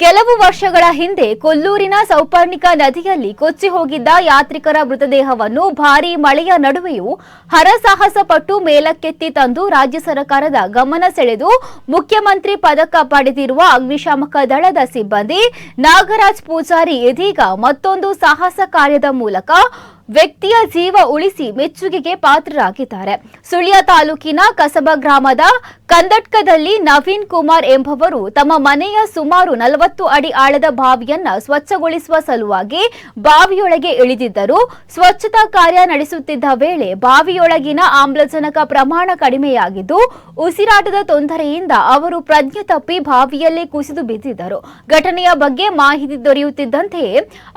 ಕೆಲವು ವರ್ಷಗಳ ಹಿಂದೆ ಕೊಲ್ಲೂರಿನ ಸೌಪರ್ಣಿಕ ನದಿಯಲ್ಲಿ ಕೊಚ್ಚಿ ಹೋಗಿದ್ದ ಯಾತ್ರಿಕರ ಮೃತದೇಹವನ್ನು ಭಾರೀ ಮಳೆಯ ನಡುವೆಯೂ ಹರಸಾಹಸ ಪಟ್ಟು ಮೇಲಕ್ಕೆತ್ತಿ ತಂದು ರಾಜ್ಯ ಸರ್ಕಾರದ ಗಮನ ಸೆಳೆದು ಮುಖ್ಯಮಂತ್ರಿ ಪದಕ ಪಡೆದಿರುವ ಅಗ್ನಿಶಾಮಕ ದಳದ ಸಿಬ್ಬಂದಿ ನಾಗರಾಜ್ ಪೂಜಾರಿ ಇದೀಗ ಮತ್ತೊಂದು ಸಾಹಸ ಕಾರ್ಯದ ಮೂಲಕ ವ್ಯಕ್ತಿಯ ಜೀವ ಉಳಿಸಿ ಮೆಚ್ಚುಗೆಗೆ ಪಾತ್ರರಾಗಿದ್ದಾರೆ. ಸುಳ್ಯ ತಾಲೂಕಿನ ಕಸಬಾ ಗ್ರಾಮದ ಕಂದಟ್ಕದಲ್ಲಿ ನವೀನ್ ಕುಮಾರ್ ಎಂಬುವರು ತಮ್ಮ ಮನೆಯ ಸುಮಾರು 40 ಅಡಿ ಆಳದ ಬಾವಿಯನ್ನ ಸ್ವಚ್ಛಗೊಳಿಸುವ ಸಲುವಾಗಿ ಬಾವಿಯೊಳಗೆ ಇಳಿದಿದ್ದರು. ಸ್ವಚ್ಛತಾ ಕಾರ್ಯ ನಡೆಸುತ್ತಿದ್ದ ವೇಳೆ ಬಾವಿಯೊಳಗಿನ ಆಮ್ಲಜನಕ ಪ್ರಮಾಣ ಕಡಿಮೆಯಾಗಿದ್ದು ಉಸಿರಾಟದ ತೊಂದರೆಯಿಂದ ಅವರು ಪ್ರಜ್ಞೆ ತಪ್ಪಿ ಬಾವಿಯಲ್ಲೇ ಕುಸಿದು ಬಿದ್ದಿದ್ದರು. ಘಟನೆಯ ಬಗ್ಗೆ ಮಾಹಿತಿ ದೊರೆಯುತ್ತಿದ್ದಂತೆಯೇ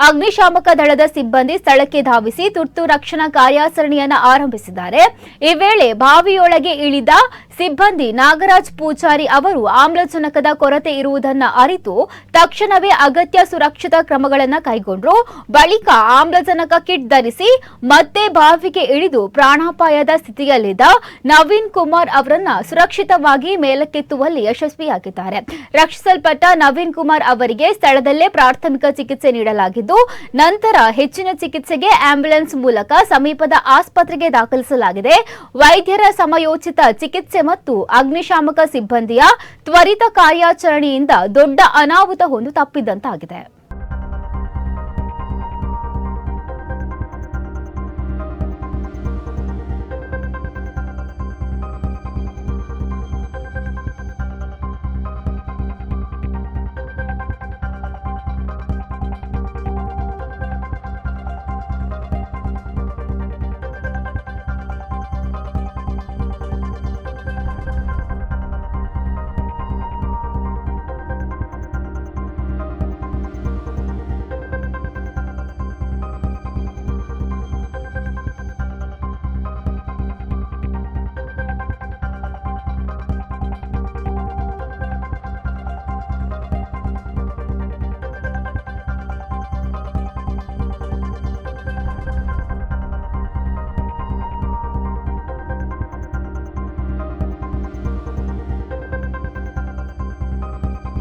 ಅಗ್ನಿಶಾಮಕ ದಳದ ಸಿಬ್ಬಂದಿ ಸ್ಥಳಕ್ಕೆ ಧಾವಿಸಿ ತುರ್ತು ರಕ್ಷಣಾ ಕಾರ್ಯಾಚರಣೆಯನ್ನು ಆರಂಭಿಸಿದ್ದಾರೆ. ಈ ವೇಳೆ ಬಾವಿಯೊಳಗೆ ಇಳಿದ ಸಿಬ್ಬಂದಿ ನಾಗರಾಜ್ ಪೂಜಾರಿ ಅವರು ಆಮ್ಲಜನಕದ ಕೊರತೆ ಇರುವುದನ್ನು ಅರಿತು ತಕ್ಷಣವೇ ಅಗತ್ಯ ಸುರಕ್ಷತಾ ಕ್ರಮಗಳನ್ನು ಕೈಗೊಂಡರು. ಬಳಿಕ ಆಮ್ಲಜನಕ ಕಿಟ್ ಧರಿಸಿ ಮತ್ತೆ ಬಾವಿಗೆ ಇಳಿದು ಪ್ರಾಣಾಪಾಯದ ಸ್ಥಿತಿಯಲ್ಲಿದ್ದ ನವೀನ್ ಕುಮಾರ್ ಅವರನ್ನ ಸುರಕ್ಷಿತವಾಗಿ ಮೇಲಕ್ಕೆತ್ತುವಲ್ಲಿ ಯಶಸ್ವಿಯಾಗಿದ್ದಾರೆ. ರಕ್ಷಿಸಲ್ಪಟ್ಟ ನವೀನ್ ಕುಮಾರ್ ಅವರಿಗೆ ಸ್ಥಳದಲ್ಲೇ ಪ್ರಾಥಮಿಕ ಚಿಕಿತ್ಸೆ ನೀಡಲಾಗಿದ್ದು ನಂತರ ಹೆಚ್ಚಿನ ಚಿಕಿತ್ಸೆಗೆ ಆಂಬ್ಯುಲೆನ್ಸ್ ಮೂಲಕ ಸಮೀಪದ ಆಸ್ಪತ್ರೆಗೆ ದಾಖಲಿಸಲಾಗಿದೆ. ವೈದ್ಯರ ಸಮಯೋಚಿತ ಚಿಕಿತ್ಸೆ ಮತ್ತು ಅಗ್ನಿಶಾಮಕ ಸಿಬ್ಬಂದಿಯ ತ್ವರಿತ ಕಾರ್ಯಾಚರಣೆಯಿಂದ ದೊಡ್ಡ ಅನಾಹುತ ಒಂದು ತಪ್ಪಿದಂತಾಗಿದೆ.